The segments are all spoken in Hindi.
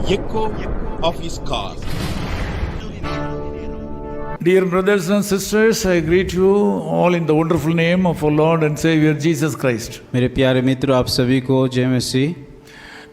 echo of his call. Dear brothers and sisters, I greet you all in the wonderful name of our Lord and Savior Jesus Christ. मेरे प्यारे मित्रों, आप सभी को जय मसीह।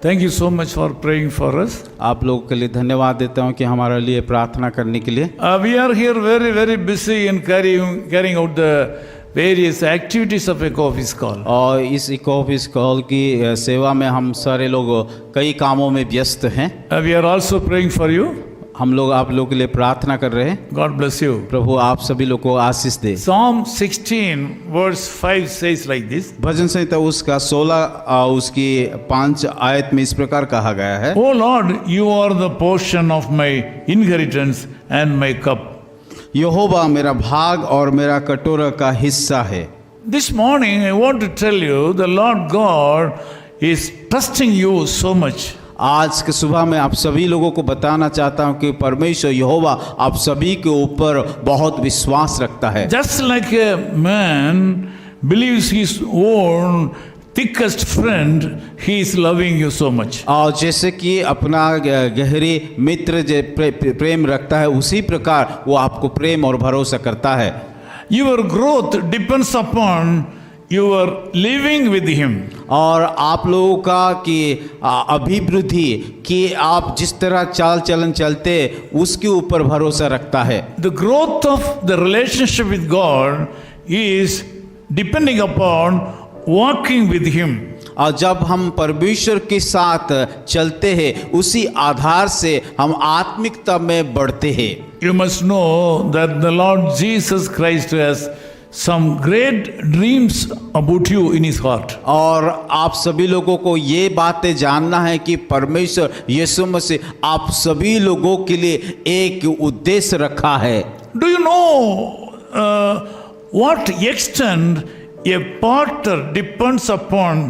Thank you so much for praying for us. आप लोगों के लिए धन्यवाद देता हूं कि हमारे लिए प्रार्थना करने के लिए। We are here very busy in carrying out the various activities of Echo of His Call. और इस इको ऑफिस कॉल की सेवा में हम सारे लोग कई कामों में व्यस्त हैं। We are also praying for you. हम लोग आप लोगों के लिए प्रार्थना कर रहे हैं। God bless you. प्रभु आप सभी लोग को आशीष दे। Psalm 16 verse 5 says like this. भजन संहिता उसका 16 उसकी 5 आयत में इस प्रकार कहा गया है। O Lord, you are the portion of my inheritance and my cup. यहोवा मेरा भाग और मेरा कटोरा का हिस्सा है। This morning I want to tell you the Lord God is trusting you so much. आज के सुबह में आप सभी लोगों को बताना चाहता हूं कि परमेश्वर यहोवा आप सभी के ऊपर बहुत विश्वास रखता है। Just like a man believes his own thickest friend, he is loving you so much. और जैसे कि अपना गहरे मित्र प्रेम रखता है, उसी प्रकार वो आपको प्रेम और भरोसा करता है। Your growth depends upon your living with him. और आप लोगों का कि अभिवृद्धि कि आप जिस तरह चाल चलन चलते उसके ऊपर भरोसा रखता है। The growth of the relationship with God is depending upon walking with him. और जब हम परमेश्वर के साथ चलते हैं उसी आधार से हम आत्मिकता में बढ़ते हैं। You must know that the Lord Jesus Christ has some great dreams about you in his heart. और आप सभी लोगों को ये बातें जानना है कि परमेश्वर यीशु मसीह आप सभी लोगों के लिए एक उद्देश्य रखा है। Do you know what extent a potter depends upon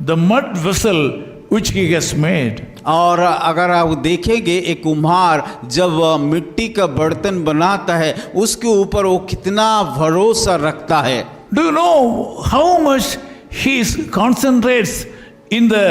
the mud vessel which he has made? और अगर आप देखेंगे एक कुम्हार जब मिट्टी का बर्तन बनाता है उसके ऊपर वो कितना भरोसा रखता है। Do you know how much he concentrates in the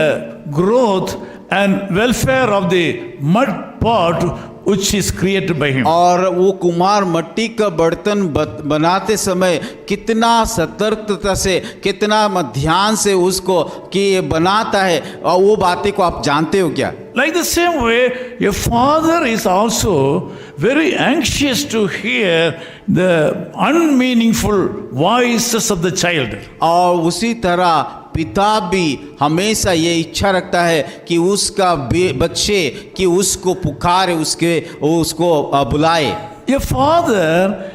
growth and welfare of the mud pot which is created by him? और वो कुम्हार मिट्टी का बर्तन बनाते समय कितना सतर्कता से कितना ध्यान से उसको कि बनाता है, और वो बातें को आप जानते हो क्या? Like the same way, a father is also very anxious to hear the unmeaningful voices of the child. और उसी तरह पिता भी हमेशा ये इच्छा रखता है कि उसका बच्चे कि उसको पुकारे, उसको बुलाए। A father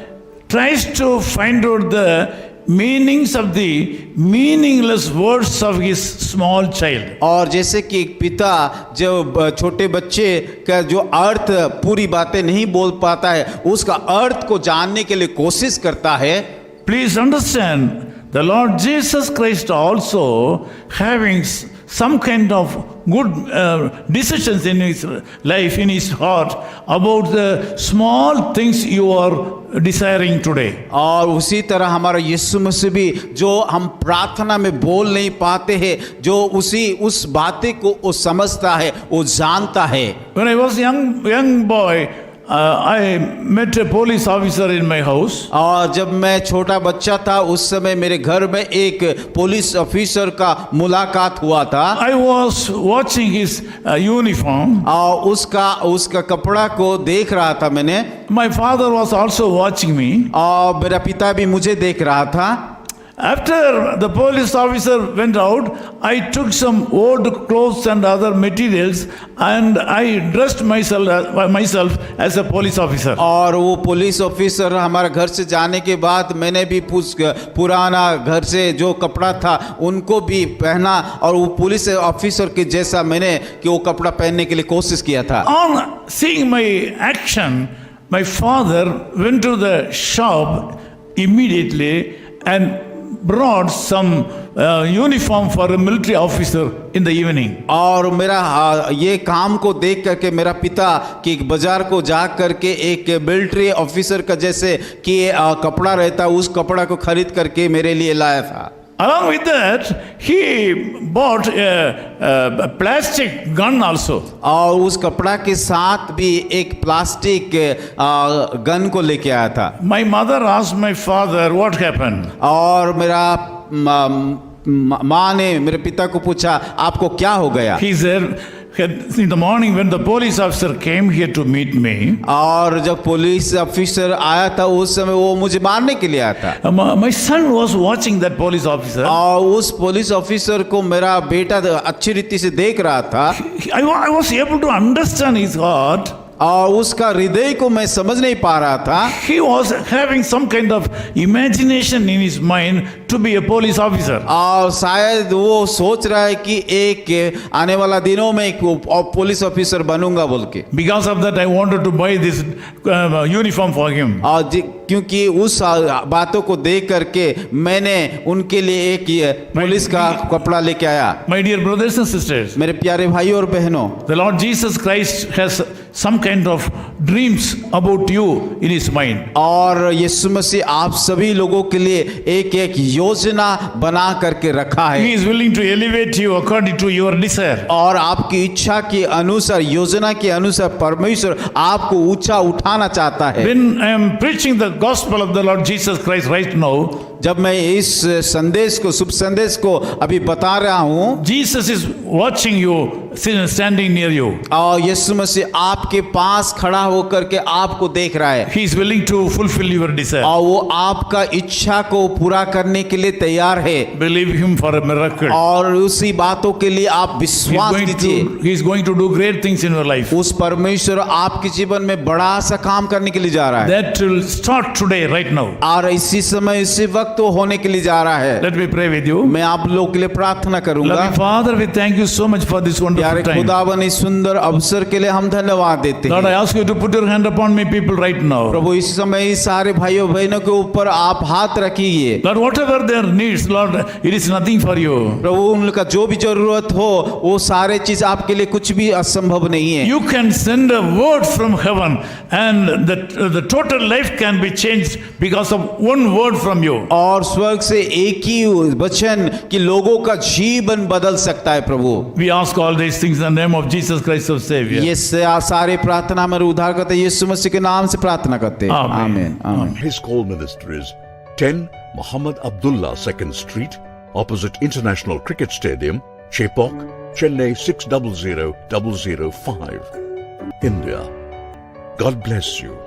tries to find out the meanings of the meaningless words of his small child. और जैसे कि एक पिता जो छोटे बच्चे का जो अर्थ पूरी बातें नहीं बोल पाता है उसका अर्थ को जानने के लिए कोशिश करता है। Please understand, the Lord Jesus Christ also having some kind of good decisions in his life, in his heart, about the small things you are desiring today. और उसी तरह हमारा यीशु मसीह भी जो हम प्रार्थना में बोल नहीं पाते हैं, जो उस बातें को वो समझता है, वो जानता है। When I was young boy, I met a police officer in my house. और जब मैं छोटा बच्चा था उस समय मेरे घर में एक पुलिस ऑफिसर का मुलाकात हुआ था। I was watching his uniform. और उसका कपड़ा को देख रहा था मैंने। My father was also watching me. और मेरा पिता भी मुझे देख रहा था। After the police officer went out, I took some old clothes and other materials and I dressed myself as a police officer. और वो पुलिस ऑफिसर हमारे घर से जाने के बाद मैंने भी पुराना घर से जो कपड़ा था उनको भी पहना और वो पुलिस ऑफिसर के जैसा मैंने कि वो कपड़ा पहनने के लिए कोशिश किया था। On seeing my action, my father went to the shop immediately and brought some uniform for a military officer in the evening. और मेरा ये काम को देख करके मेरा पिता कि बाजार को जा करके एक मिलिट्री ऑफिसर का जैसे कि कपड़ा रहता उस कपड़ा को खरीद करके मेरे लिए लाया था। Along with that, he bought a plastic gun also. और उस कपड़ा के साथ भी एक प्लास्टिक गन को लेके आया था। My mother asked my father what happened. और मेरा माँ ने मेरे पिता को पूछा आपको क्या हो गया। He said, in the morning when the police officer came here to meet me, और जब पुलिस ऑफिसर आया था उस समय वो मुझे मारने के लिए आया था। my son was watching that police officer. और उस पुलिस ऑफिसर को मेरा बेटा अच्छी रीति से देख रहा था। I was able to understand his heart. और उसका हृदय को मैं समझ नहीं पा रहा था। He was having some kind of imagination in his mind to be a police officer. और शायद वो सोच रहा है कि एक आने वाला दिनों में एक पुलिस ऑफिसर बनूंगा बोल के। Because of that, I wanted to buy this uniform for him. और क्योंकि उस बातों को देख करके मैंने उनके लिए एक पुलिस का कपड़ा लेके आया। My dear brothers and sisters, मेरे प्यारे भाइयों और बहनों, the Lord Jesus Christ has some kind of dreams about you in his mind. और यीशु मसीह आप सभी लोगों के लिए एक एक योजना बना करके रखा है। He is willing to elevate you according to your desire. और आपकी इच्छा के अनुसार, योजना के अनुसार परमेश्वर आपको ऊंचा उठाना चाहता है। When I am preaching the gospel of the Lord Jesus Christ right now, जब मैं इस संदेश को, शुभ संदेश को अभी बता रहा हूँ, Jesus is watching you, standing near you. और यीशु मसीह आपके पास खड़ा होकर के आपको देख रहा है। He is willing to fulfill your desire. और वो आपका इच्छा को पूरा करने के लिए तैयार है। Believe him for a miracle. और उसी बातों के लिए आप विश्वास कीजिए। He is going to do great things in your life. उस परमेश्वर आपके जीवन में बड़ा सा काम करने के लिए जा रहा है। That will start today, right now. और इसी समय, इसी वक्त वो होने के लिए जा रहा है। Let me pray with you. मैं आप लोगों के लिए प्रार्थना करूंगा। Loving Father, we thank you so much for this wonderful प्यारे time. खुदावन, इस सुंदर अवसर के लिए हम धन्यवाद देते Lord, I हैं। ask you to put your hand upon me, people, right now. प्रभु, इस समय इस सारे भाइयों बहनों के ऊपर आप हाथ रखिए। Lord, whatever their needs, Lord, it is nothing for you. प्रभु, उनका जो भी जरूरत हो वो सारे चीज आपके लिए कुछ भी असंभव नहीं है। You can send a word from heaven and the total life can be changed because of one word from you. और स्वर्ग से एक ही वचन कि लोगों का जीवन बदल सकता है। प्रभु, We ask all these things in the name of Jesus Christ, our Savior. ये सारे प्रार्थना हमारे उद्धार करते यीशु मसीह के नाम से प्रार्थना करते हैं। Amen. आमीन, आमीन। His call ministry is 10 Muhammad Abdullah 2nd Street, opposite International Cricket Stadium, Chepauk, Chennai 600005, India. God bless you.